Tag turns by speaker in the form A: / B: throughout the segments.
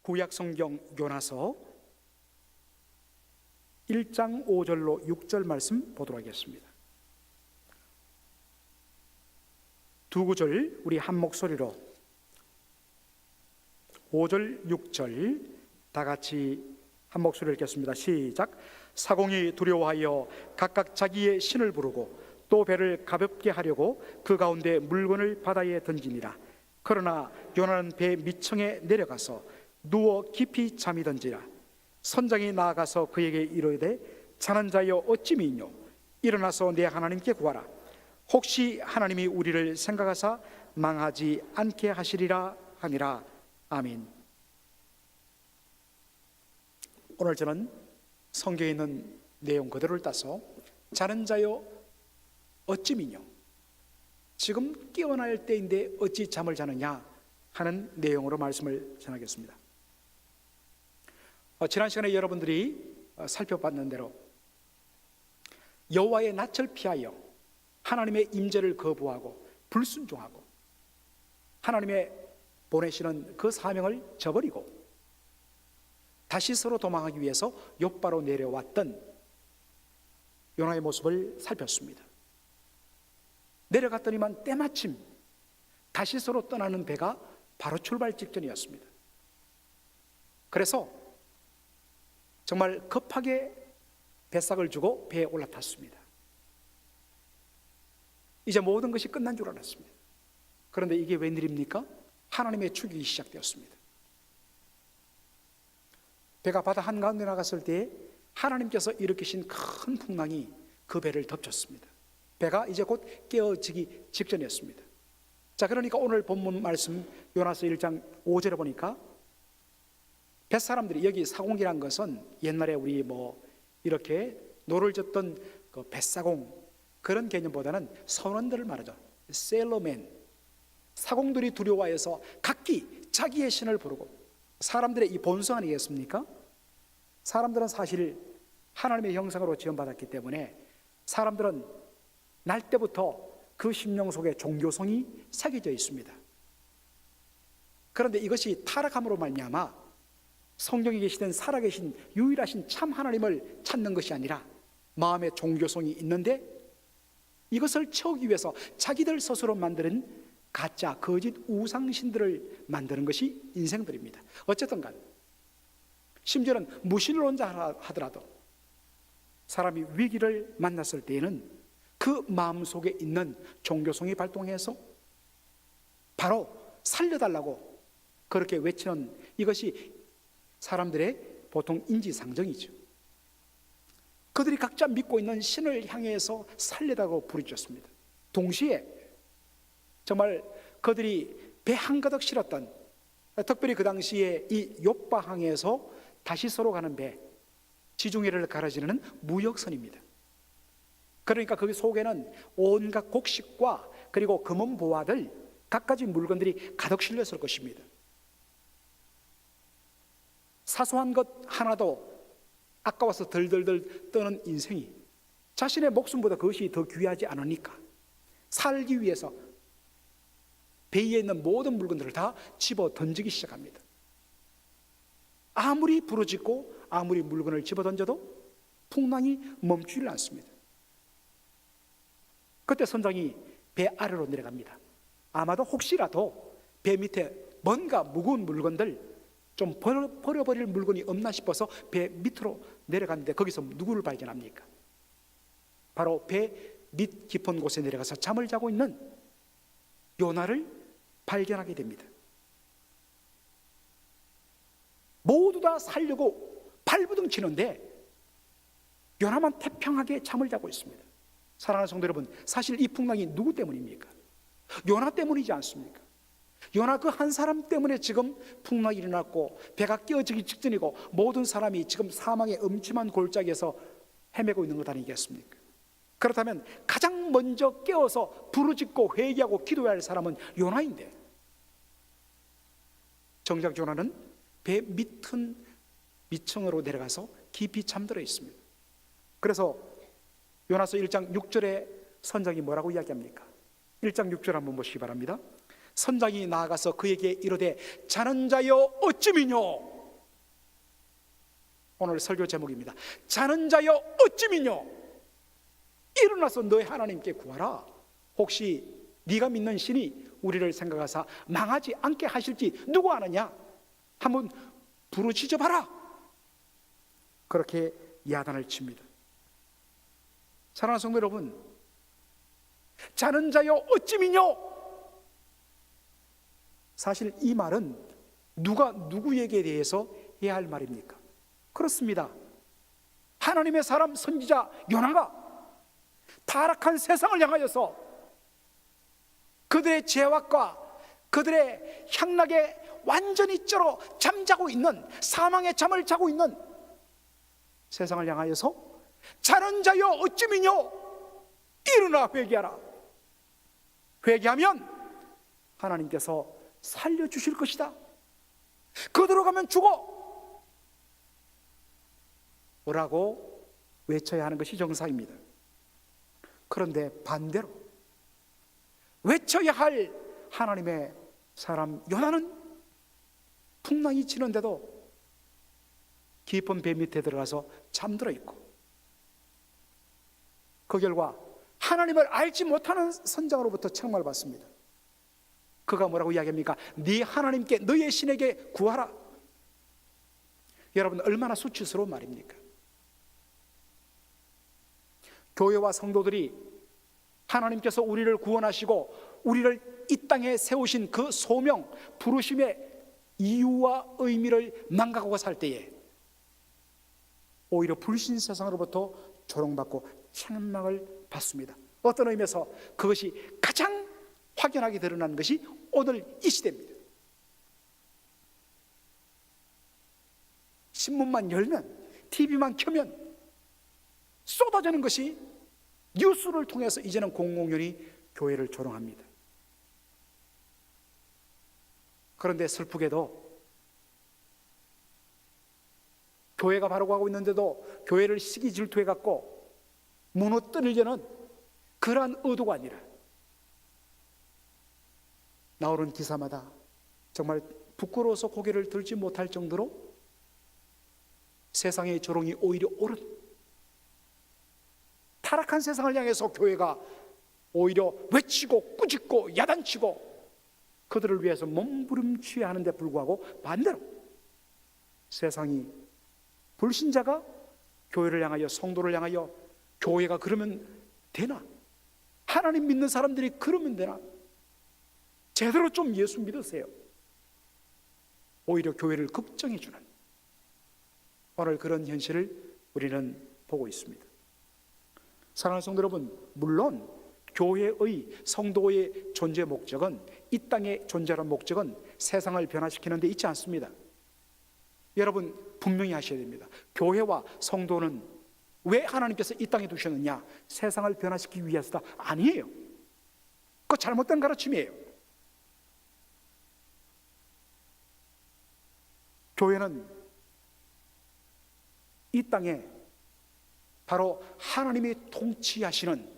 A: 구약 성경 요나서 1장 5절로 6절 말씀 보도록 하겠습니다. 두 구절 우리 한 목소리로 5절 6절 다 같이 한 목소리로 읽겠습니다. 시작. 사공이 두려워하여 각각 자기의 신을 부르고 또 배를 가볍게 하려고 그 가운데 물건을 바다에 던지니라. 그러나 요나는 배 밑층에 내려가서 누워 깊이 잠이 든지라. 선장이 나아가서 그에게 이르되 자는 자여 어찌 있뇨? 일어나서 내 하나님께 구하라. 혹시 하나님이 우리를 생각하사 망하지 않게 하시리라 하니라. 아멘. 오늘 저는 성경에 있는 내용 그대로를 따서 자는 자여 어찌 있뇨? 지금 깨어나야 할 때인데 어찌 잠을 자느냐 하는 내용으로 말씀을 전하겠습니다. 지난 시간에 여러분들이 살펴봤는 대로 여호와의 낯을 피하여 하나님의 임재를 거부하고 불순종하고 하나님의 보내시는 그 사명을 저버리고 다시스로 도망하기 위해서 욥바로 내려왔던 요나의 모습을 살폈습니다. 내려갔더니만 때마침 다시스로 떠나는 배가 바로 출발 직전이었습니다. 그래서 정말 급하게 뱃삭을 주고 배에 올라탔습니다. 이제 모든 것이 끝난 줄 알았습니다. 그런데 이게 웬일입니까? 하나님의 축복이 시작되었습니다. 배가 바다 한가운데 나갔을 때 하나님께서 일으키신 큰 풍랑이 그 배를 덮쳤습니다. 배가 이제 곧 깨어지기 직전이었습니다. 자, 그러니까 오늘 본문 말씀 요나서 1장 5절에 보니까 뱃사람들이, 여기 사공이란 것은 옛날에 우리 이렇게 노를 젓던 그 뱃사공 그런 개념보다는 선원들을 말하죠. 세일러맨. 사공들이 두려워해서 각기 자기의 신을 부르고, 사람들의 이 본성 아니겠습니까? 사람들은 사실 하나님의 형상으로 지원받았기 때문에 사람들은 날 때부터 그 심령 속에 종교성이 새겨져 있습니다. 그런데 이것이 타락함으로 말미암아 성경에 계시던 살아계신 유일하신 참 하나님을 찾는 것이 아니라 마음에 종교성이 있는데 이것을 채우기 위해서 자기들 스스로 만드는 가짜 거짓 우상신들을 만드는 것이 인생들입니다. 어쨌든 간 심지어는 무신론자 하더라도 사람이 위기를 만났을 때에는 그 마음속에 있는 종교성이 발동해서 바로 살려달라고 그렇게 외치는, 이것이 사람들의 보통 인지상정이죠. 그들이 각자 믿고 있는 신을 향해서 살려달라고 부르짖었습니다. 동시에 정말 그들이 배 한가득 실었던, 특별히 그 당시에 이 욥바항에서 다시스로 가는 배, 지중해를 가로지르는 무역선입니다. 그러니까 그 속에는 온갖 곡식과 그리고 금은 보화들 갖가지 물건들이 가득 실렸을 것입니다. 사소한 것 하나도 아까워서 덜덜덜 떠는 인생이 자신의 목숨보다 그것이 더 귀하지 않으니까 살기 위해서 배에 있는 모든 물건들을 다 집어 던지기 시작합니다. 아무리 부르짖고 아무리 물건을 집어 던져도 풍랑이 멈추질 않습니다. 그때 선장이 배 아래로 내려갑니다. 아마도 혹시라도 배 밑에 뭔가 무거운 물건들, 좀 버려버릴 물건이 없나 싶어서 배 밑으로 내려갔는데 거기서 누구를 발견합니까? 바로 배 밑 깊은 곳에 내려가서 잠을 자고 있는 요나를 발견하게 됩니다. 모두 다 살려고 발부둥 치는데 요나만 태평하게 잠을 자고 있습니다. 사랑하는 성도 여러분, 사실 이 풍랑이 누구 때문입니까? 요나 때문이지 않습니까? 요나 그 한 사람 때문에 지금 풍랑이 일어났고 배가 깨어지기 직전이고 모든 사람이 지금 사망의 음침한 골짜기에서 헤매고 있는 것 아니겠습니까? 그렇다면 가장 먼저 깨어서 부르짖고 회개하고 기도해야 할 사람은 요나인데 정작 요나는 배 밑은 밑층으로 내려가서 깊이 잠들어 있습니다. 그래서 요나서 1장 6절에 선장이 뭐라고 이야기합니까? 1장 6절 한번 보시기 바랍니다. 선장이 나아가서 그에게 이르되 자는 자여 어찌 미뇨? 오늘 설교 제목입니다. 자는 자여 어찌 믿뇨? 일어나서 너의 하나님께 구하라. 혹시 네가 믿는 신이 우리를 생각하사 망하지 않게 하실지 누구 아느냐? 한번 부르짖어 봐라. 그렇게 야단을 칩니다. 사랑하는 성도 여러분, 자는 자여 어찌 믿뇨? 사실 이 말은 누가 누구에게 대해서 해야 할 말입니까? 그렇습니다. 하나님의 사람 선지자 요나가 타락한 세상을 향하여서 그들의 죄악과 그들의 향락에 완전히 쩔어 잠자고 있는, 사망의 잠을 자고 있는 세상을 향하여서 자는 자여 어찌 믿뇨? 일어나 회개하라. 회개하면 하나님께서 살려주실 것이다. 그대로 가면 죽어 오라고 외쳐야 하는 것이 정상입니다. 그런데 반대로 외쳐야 할 하나님의 사람 요나는 풍랑이 치는데도 깊은 배 밑에 들어가서 잠들어 있고, 그 결과 하나님을 알지 못하는 선장으로부터 책망을 받습니다. 그가 뭐라고 이야기합니까? 네 하나님께, 너의 신에게 구하라. 여러분, 얼마나 수치스러운 말입니까? 교회와 성도들이 하나님께서 우리를 구원하시고 우리를 이 땅에 세우신 그 소명, 부르심의 이유와 의미를 망각하고 살 때에 오히려 불신 세상으로부터 조롱받고 책망을 받습니다. 어떤 의미에서 그것이 가장 확연하게 드러난 것이 오늘 이 시대입니다. 신문만 열면, TV만 켜면 쏟아지는 것이 뉴스를 통해서 이제는 공공연히 교회를 조롱합니다. 그런데 슬프게도 교회가 바로 가고 있는데도 교회를 시기 질투해 갖고 무너뜨리려는 그러한 의도가 아니라 나오는 기사마다 정말 부끄러워서 고개를 들지 못할 정도로 세상의 조롱이 오히려 옳은 타락한 세상을 향해서 교회가 오히려 외치고 꾸짖고 야단치고 그들을 위해서 몸부림쳐야 하는데 불구하고 반대로 세상이 불신자가 교회를 향하여, 성도를 향하여 교회가 그러면 되나? 하나님 믿는 사람들이 그러면 되나? 제대로 좀 예수 믿으세요. 오히려 교회를 걱정해 주는 오늘 그런 현실을 우리는 보고 있습니다. 사랑하는 성도 여러분, 물론 교회의, 성도의 존재 목적은, 이 땅에 존재하는 목적은 세상을 변화시키는 데 있지 않습니다. 여러분 분명히 하셔야 됩니다. 교회와 성도는 왜 하나님께서 이 땅에 두셨느냐? 세상을 변화시키기 위해서다? 아니에요. 그거 잘못된 가르침이에요. 교회는 이 땅에 바로 하나님이 통치하시는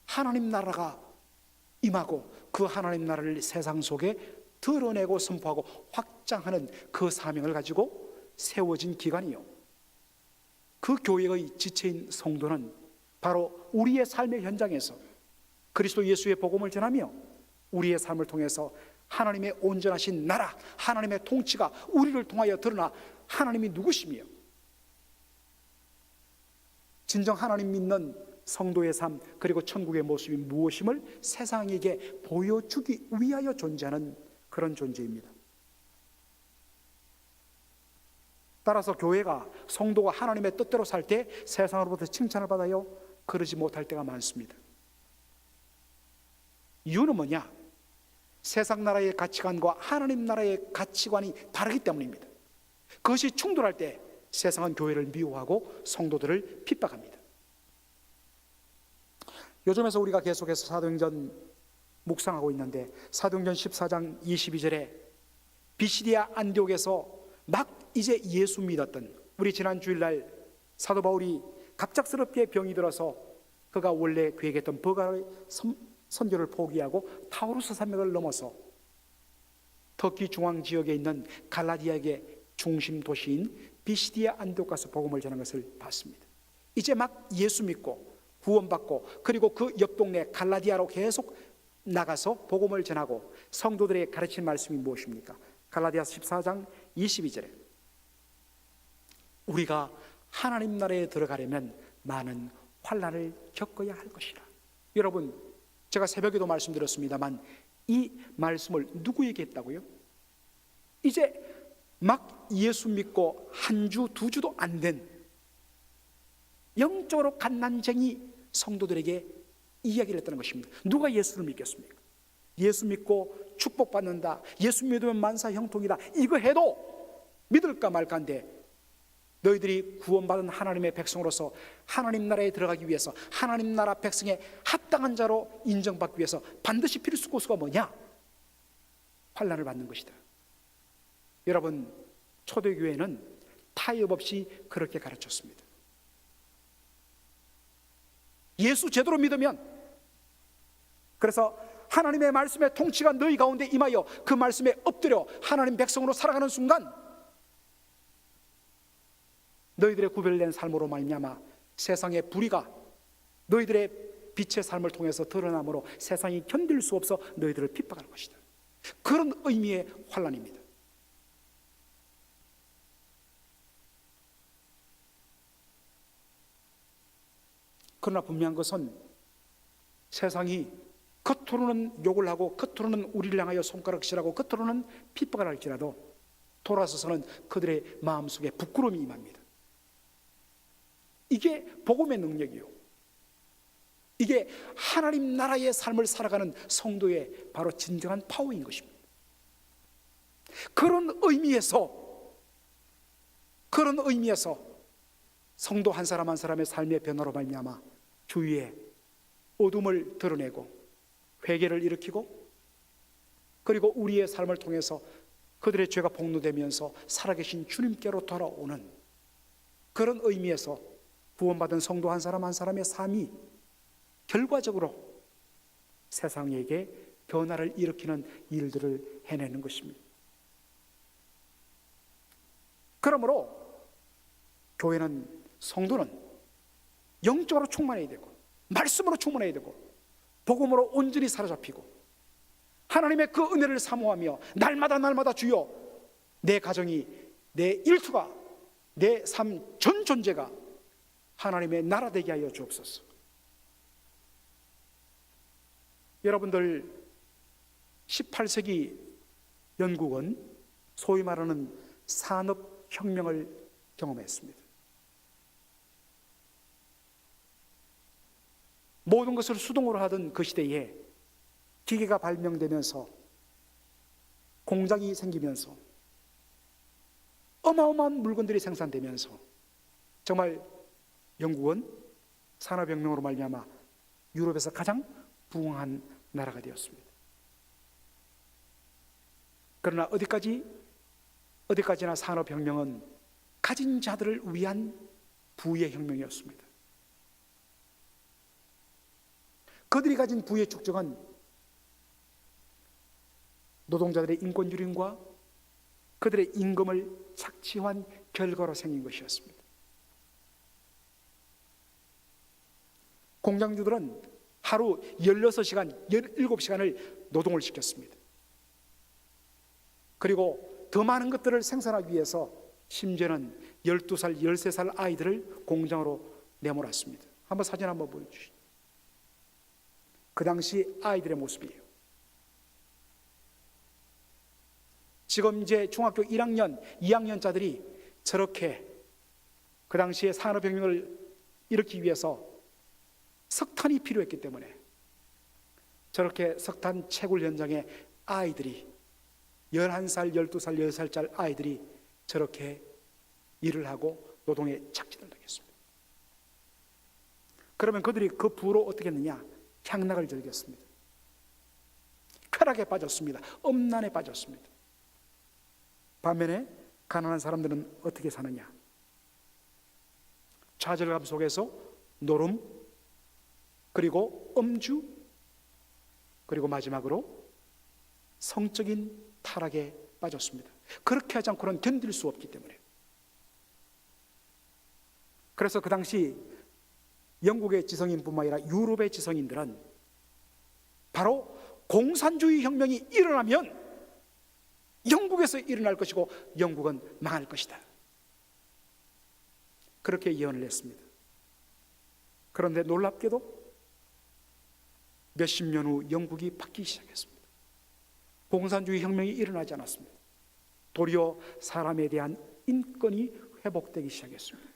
A: 하나님 나라가 임하고 그 하나님 나라를 세상 속에 드러내고 선포하고 확장하는 그 사명을 가지고 세워진 기관이요, 그 교회의 지체인 성도는 바로 우리의 삶의 현장에서 그리스도 예수의 복음을 전하며 우리의 삶을 통해서 하나님의 온전하신 나라, 하나님의 통치가 우리를 통하여 드러나 하나님이 누구시며 진정 하나님 믿는 성도의 삶, 그리고 천국의 모습이 무엇임을 세상에게 보여주기 위하여 존재하는 그런 존재입니다. 따라서 교회가, 성도가 하나님의 뜻대로 살 때 세상으로부터 칭찬을 받아요? 그러지 못할 때가 많습니다. 이유는 뭐냐? 세상 나라의 가치관과 하나님 나라의 가치관이 다르기 때문입니다. 그것이 충돌할 때 세상은 교회를 미워하고 성도들을 핍박합니다. 요즘에서 우리가 계속해서 사도행전 묵상하고 있는데, 사도행전 14장 22절에 비시디아 안디옥에서 막 이제 예수 믿었던, 우리 지난 주일날 사도 바울이 갑작스럽게 병이 들어서 그가 원래 계획했던 버가의 선교를 포기하고 타우루스 산맥을 넘어서 터키 중앙 지역에 있는 갈라디아의 중심 도시인 비시디아 안디옥 가서 복음을 전한 것을 봤습니다. 이제 막 예수 믿고 구원받고 그리고 그 옆 동네 갈라디아로 계속 나가서 복음을 전하고 성도들에게 가르친 말씀이 무엇입니까? 갈라디아서 14장 22절에 우리가 하나님 나라에 들어가려면 많은 환난을 겪어야 할 것이라. 여러분, 제가 새벽에도 말씀드렸습니다만 이 말씀을 누구에게 했다고요? 이제 막 예수 믿고 한 주, 두 주도 안 된 영적으로 갓난쟁이 성도들에게 이야기를 했다는 것입니다. 누가 예수를 믿겠습니까? 예수 믿고 축복받는다, 예수 믿으면 만사 형통이다, 이거 해도 믿을까 말까인데 너희들이 구원받은 하나님의 백성으로서 하나님 나라에 들어가기 위해서 하나님 나라 백성의 합당한 자로 인정받기 위해서 반드시 필수고수가 뭐냐? 환난을 받는 것이다. 여러분, 초대교회는 타협 없이 그렇게 가르쳤습니다. 예수 제대로 믿으면, 그래서 하나님의 말씀의 통치가 너희 가운데 임하여 그 말씀에 엎드려 하나님 백성으로 살아가는 순간 너희들의 구별된 삶으로 말미암아 세상의 불의가 너희들의 빛의 삶을 통해서 드러나므로 세상이 견딜 수 없어 너희들을 핍박할 것이다. 그런 의미의 환난입니다. 그러나 분명한 것은 세상이 겉으로는 욕을 하고 겉으로는 우리를 향하여 손가락질하고 겉으로는 핍박을 할지라도 돌아서서는 그들의 마음속에 부끄러움이 임합니다. 이게 복음의 능력이요, 이게 하나님 나라의 삶을 살아가는 성도의 바로 진정한 파워인 것입니다. 그런 의미에서 성도 한 사람 한 사람의 삶의 변화로 말미암아 주위에 어둠을 드러내고 회개를 일으키고 그리고 우리의 삶을 통해서 그들의 죄가 복로되면서 살아계신 주님께로 돌아오는 그런 의미에서 구원받은 성도 한 사람 한 사람의 삶이 결과적으로 세상에게 변화를 일으키는 일들을 해내는 것입니다. 그러므로 교회는, 성도는 영적으로 충만해야 되고 말씀으로 충만해야 되고 복음으로 온전히 사로잡히고 하나님의 그 은혜를 사모하며 날마다 주여 내 가정이, 내 일투가, 내 삶 전 존재가 하나님의 나라 되게 하여 주옵소서. 여러분들 18세기 영국은 소위 말하는 산업혁명을 경험했습니다. 모든 것을 수동으로 하던 그 시대에 기계가 발명되면서 공장이 생기면서 어마어마한 물건들이 생산되면서 정말 영국은 산업혁명으로 말미암아 유럽에서 가장 부흥한 나라가 되었습니다. 그러나 어디까지나 산업혁명은 가진 자들을 위한 부의 혁명이었습니다. 그들이 가진 부의 축적은 노동자들의 인권 유린과 그들의 임금을 착취한 결과로 생긴 것이었습니다. 공장주들은 하루 16시간, 17시간을 노동을 시켰습니다. 그리고 더 많은 것들을 생산하기 위해서 심지어는 12살, 13살 아이들을 공장으로 내몰았습니다. 한번 사진 한번 보여주시죠. 그 당시 아이들의 모습이에요. 지금 이제 중학교 1학년, 2학년짜들이 저렇게 그 당시에 산업혁명을 일으키기 위해서 석탄이 필요했기 때문에 저렇게 석탄 채굴 현장에 아이들이 11살, 12살, 10살짜리 아이들이 저렇게 일을 하고 노동에 착취를 당했습니다. 그러면 그들이 그 부로 어떻게 했느냐? 향락을 즐겼습니다. 쾌락에 빠졌습니다. 엄난에 빠졌습니다. 반면에 가난한 사람들은 어떻게 사느냐? 좌절감 속에서 노름, 그리고 음주, 그리고 마지막으로 성적인 타락에 빠졌습니다. 그렇게 하지 않고는 견딜 수 없기 때문에. 그래서 그 당시 영국의 지성인뿐만 아니라 유럽의 지성인들은 바로 공산주의 혁명이 일어나면 영국에서 일어날 것이고 영국은 망할 것이다, 그렇게 예언을 했습니다. 그런데 놀랍게도 몇십 년 후 영국이 바뀌기 시작했습니다. 공산주의 혁명이 일어나지 않았습니다. 도리어 사람에 대한 인권이 회복되기 시작했습니다.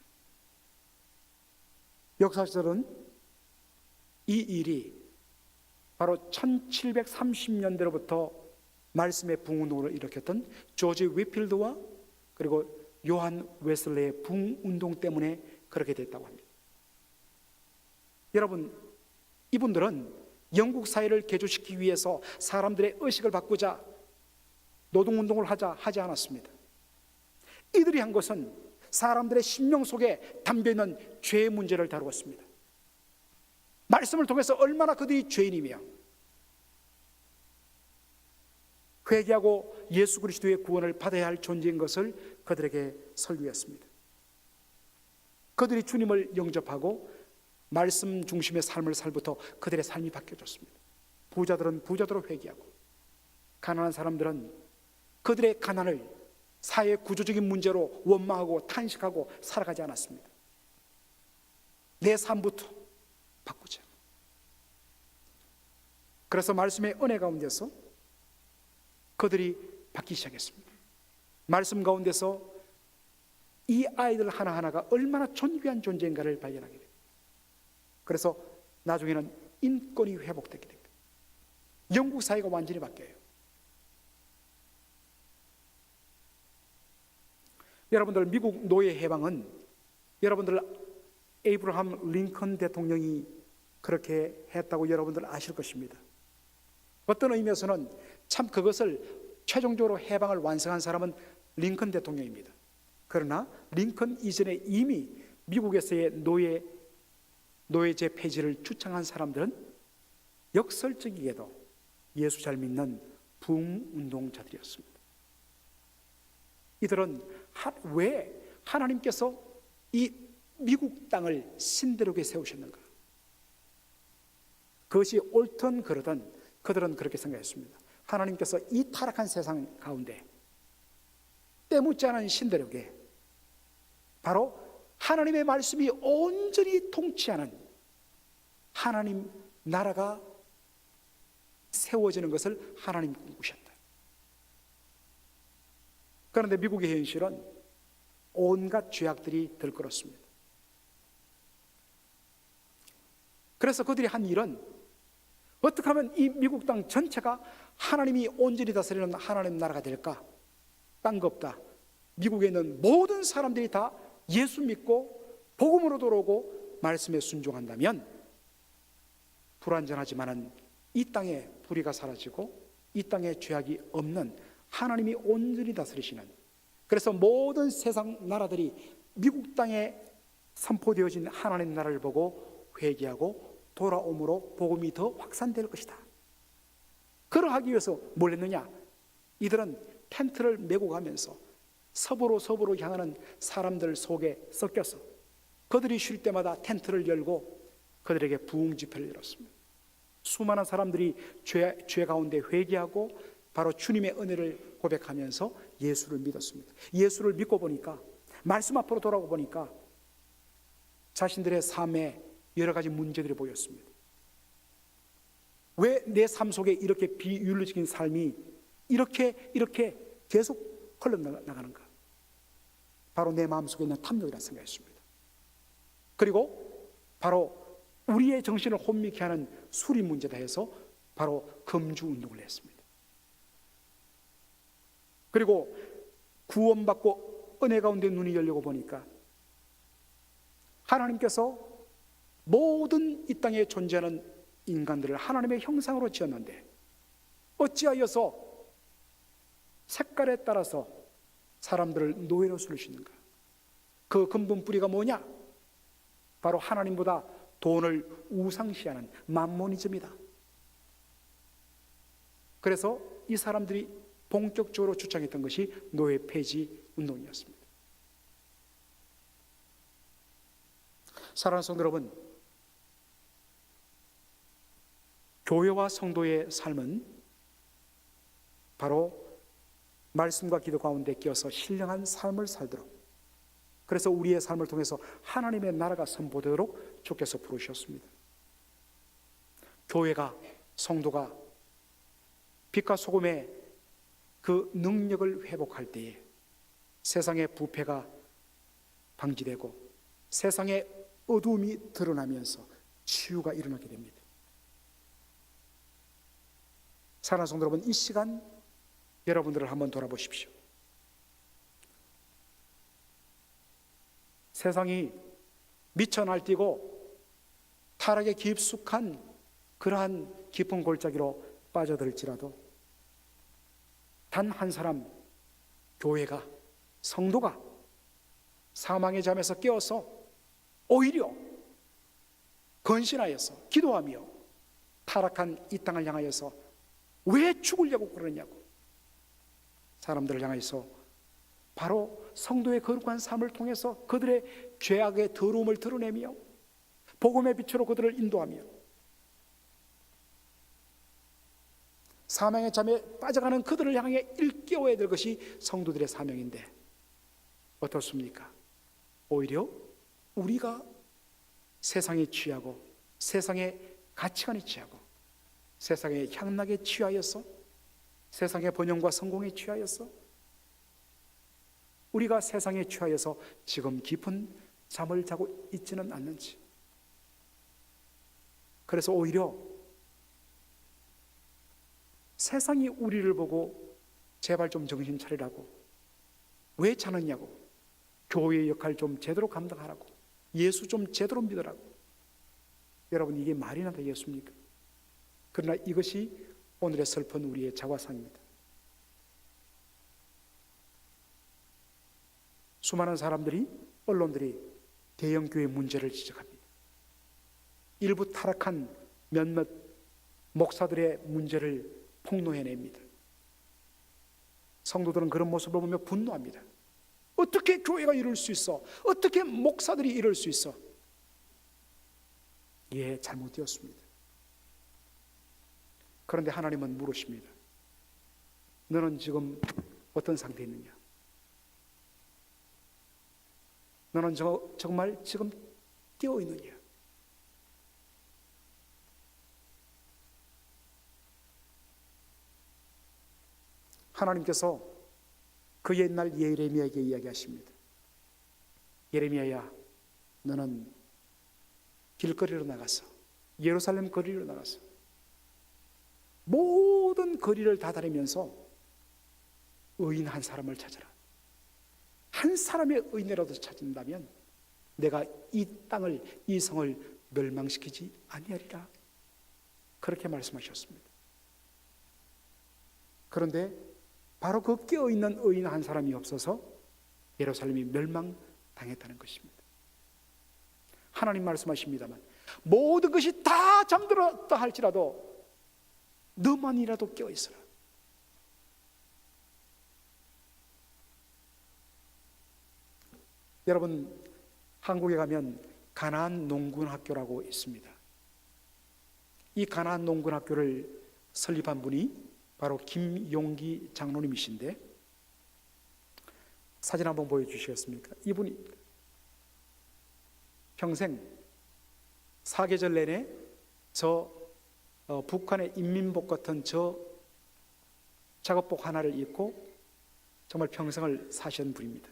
A: 역사적으로는 이 일이 바로 1730년대로부터 말씀의 붕운동을 일으켰던 조지 위필드와 그리고 요한 웨슬레의 붕운동 때문에 그렇게 됐다고 합니다. 여러분, 이분들은 영국 사회를 개조시키기 위해서 사람들의 의식을 바꾸자, 노동운동을 하지 않았습니다. 이들이 한 것은 사람들의 심령 속에 담겨있는 죄의 문제를 다루었습니다. 말씀을 통해서 얼마나 그들이 죄인이며 회개하고 예수 그리스도의 구원을 받아야 할 존재인 것을 그들에게 설교했습니다. 그들이 주님을 영접하고 말씀 중심의 삶을 살부터 그들의 삶이 바뀌어졌습니다. 부자들은 부자대로 회개하고 가난한 사람들은 그들의 가난을 사회 구조적인 문제로 원망하고 탄식하고 살아가지 않았습니다. 내 삶부터 바꾸자. 그래서 말씀의 은혜 가운데서 그들이 바뀌기 시작했습니다. 말씀 가운데서 이 아이들 하나하나가 얼마나 존귀한 존재인가를 발견하게 됩니다. 그래서 나중에는 인권이 회복되게 됩니다. 영국 사회가 완전히 바뀌어요. 여러분들, 미국 노예 해방은 여러분들 에이브러함 링컨 대통령이 그렇게 했다고 여러분들 아실 것입니다. 어떤 의미에서는 참 그것을 최종적으로 해방을 완성한 사람은 링컨 대통령입니다. 그러나 링컨 이전에 이미 미국에서의 노예제 폐지를 주창한 사람들은 역설적이게도 예수 잘 믿는 부흥운동자들이었습니다. 이들은 왜 하나님께서 이 미국 땅을 신대륙에 세우셨는가? 그것이 옳든 그르든 그들은 그렇게 생각했습니다. 하나님께서 이 타락한 세상 가운데 때묻지 않은 신대륙에 바로 하나님의 말씀이 온전히 통치하는 하나님 나라가 세워지는 것을 하나님이 꿈꾸셨다. 그런데 미국의 현실은 온갖 죄악들이 들끓었습니다. 그래서 그들이 한 일은 어떻게 하면 이 미국 땅 전체가 하나님이 온전히 다스리는 하나님 나라가 될까? 딴 거 없다. 미국에 있는 모든 사람들이 다 예수 믿고 복음으로 돌아오고 말씀에 순종한다면 불완전하지만은 이 땅에 불의가 사라지고 이 땅에 죄악이 없는 하나님이 온전히 다스리시는, 그래서 모든 세상 나라들이 미국 땅에 선포되어진 하나님 나라를 보고 회개하고 돌아옴으로 복음이 더 확산될 것이다. 그러하기 위해서 뭘 했느냐? 이들은 텐트를 메고 가면서 서부로 향하는 사람들 속에 섞여서 그들이 쉴 때마다 텐트를 열고 그들에게 부흥 집회를 열었습니다. 수많은 사람들이 죄 가운데 회개하고 바로 주님의 은혜를 고백하면서 예수를 믿었습니다. 예수를 믿고 보니까, 말씀 앞으로 돌아오고 보니까 자신들의 삶에 여러 가지 문제들이 보였습니다. 왜 내 삶 속에 이렇게 비윤리적인 삶이 이렇게 계속 흘러나가는가? 바로 내 마음속에 있는 탐욕이라는 생각이었습니다. 그리고 바로 우리의 정신을 혼미케 하는 술이 문제다 해서 바로 금주 운동을 했습니다. 그리고 구원받고 은혜 가운데 눈이 열리고 보니까 하나님께서 모든 이 땅에 존재하는 인간들을 하나님의 형상으로 지었는데 어찌하여서 색깔에 따라서 사람들을 노예로 쓰시는가? 그 근본 뿌리가 뭐냐? 바로 하나님보다 돈을 우상시하는 맘모니즘이다. 그래서 이 사람들이 본격적으로 주창했던 것이 노예 폐지 운동이었습니다. 사랑하는 성도 여러분, 교회와 성도의 삶은 바로 말씀과 기도 가운데 끼어서 신령한 삶을 살도록, 그래서 우리의 삶을 통해서 하나님의 나라가 선포되도록 주께서 부르셨습니다. 교회가, 성도가 빛과 소금의 그 능력을 회복할 때에 세상의 부패가 방지되고 세상의 어두움이 드러나면서 치유가 일어나게 됩니다. 사랑하는 성도 여러분, 이 시간 여러분들을 한번 돌아보십시오. 세상이 미쳐 날뛰고 타락에 깊숙한 그러한 깊은 골짜기로 빠져들지라도 단 한 사람, 교회가, 성도가 사망의 잠에서 깨어서 오히려 건신하여서 기도하며 타락한 이 땅을 향하여서 왜 죽으려고 그러냐고 사람들을 향해서 바로 성도의 거룩한 삶을 통해서 그들의 죄악의 더러움을 드러내며 복음의 빛으로 그들을 인도하며 사망의 잠에 빠져가는 그들을 향해 일깨워야 될 것이 성도들의 사명인데 어떻습니까? 오히려 우리가 세상에 취하고 세상의 가치관에 취하고 세상의 향락에 취하여서 세상의 번영과 성공에 취하여서 우리가 세상에 취하여서 지금 깊은 잠을 자고 있지는 않는지, 그래서 오히려 세상이 우리를 보고 제발 좀 정신 차리라고, 왜 자느냐고, 교회의 역할 좀 제대로 감당하라고, 예수 좀 제대로 믿으라고. 여러분, 이게 말이나 되겠습니까? 그러나 이것이 오늘의 슬픈 우리의 자화상입니다. 수많은 사람들이, 언론들이 대형교회 문제를 지적합니다. 일부 타락한 몇몇 목사들의 문제를 폭로해냅니다. 성도들은 그런 모습을 보며 분노합니다. 어떻게 교회가 이럴 수 있어? 어떻게 목사들이 이럴 수 있어? 예, 잘못되었습니다. 그런데 하나님은 물으십니다. 너는 지금 어떤 상태에 있느냐? 너는 정말 지금 깨어 있느냐? 하나님께서 그 옛날 예레미야에게 이야기하십니다. 예레미야야, 너는 길거리로 나가서, 예루살렘 거리로 나가서 모든 거리를 다 다니면서 의인 한 사람을 찾아라. 한 사람의 의인이라도 찾는다면 내가 이 땅을, 이 성을 멸망시키지 아니하리라. 그렇게 말씀하셨습니다. 그런데 바로 그 깨어있는 의인 한 사람이 없어서 예루살렘이 멸망당했다는 것입니다. 하나님 말씀하십니다만 모든 것이 다 잠들었다 할지라도 너만이라도 깨어있어라. 여러분, 한국에 가면 가나안 농군학교라고 있습니다. 이 가나안 농군학교를 설립한 분이 바로 김용기 장로님이신데, 사진 한번 보여주시겠습니까? 이분이 평생 사계절 내내 북한의 인민복 같은 작업복 하나를 입고 정말 평생을 사신 분입니다.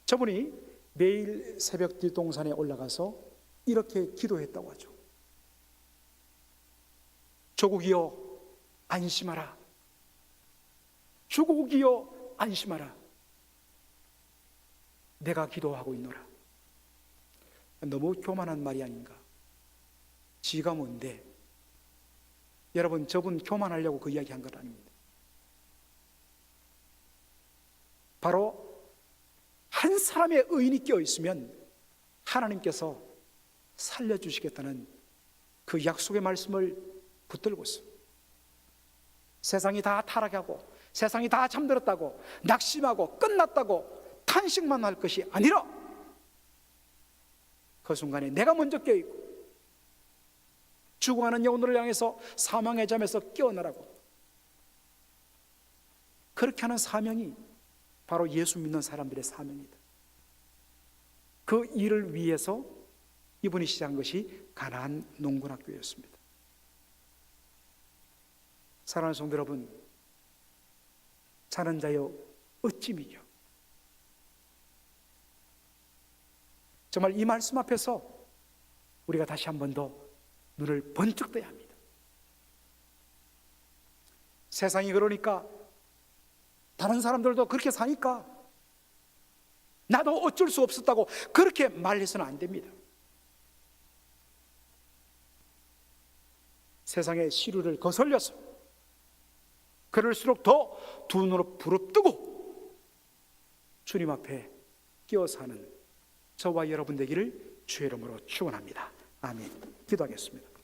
A: 저분이 매일 새벽 뒷동산에 올라가서 이렇게 기도했다고 하죠. 조국이여 안심하라. 조국이여 안심하라. 내가 기도하고 있노라. 너무 교만한 말이 아닌가. 지가 뭔데? 여러분, 저분 교만하려고 그 이야기 한 것 아닙니다. 바로 한 사람의 의인이 껴있으면 하나님께서 살려주시겠다는 그 약속의 말씀을 붙들고서 세상이 다 타락하고 세상이 다 잠들었다고 낙심하고 끝났다고 탄식만 할 것이 아니라 그 순간에 내가 먼저 깨어있고 죽어가는 영혼들을 향해서 사망의 잠에서 깨어나라고, 그렇게 하는 사명이 바로 예수 믿는 사람들의 사명이다. 그 일을 위해서 이분이 시작한 것이 가나안 농군학교였습니다. 사랑하는 성도 여러분, 자는 자여 어찌 미겨. 정말 이 말씀 앞에서 우리가 다시 한 번 더 눈을 번쩍 떠야 합니다. 세상이 그러니까, 다른 사람들도 그렇게 사니까 나도 어쩔 수 없었다고 그렇게 말해서는 안 됩니다. 세상의 시류를 거슬려서 그럴수록 더 두 눈으로 부릅뜨고 주님 앞에 끼어 사는 저와 여러분 되기를 주의 이름으로 축원합니다. 아멘. 기도하겠습니다.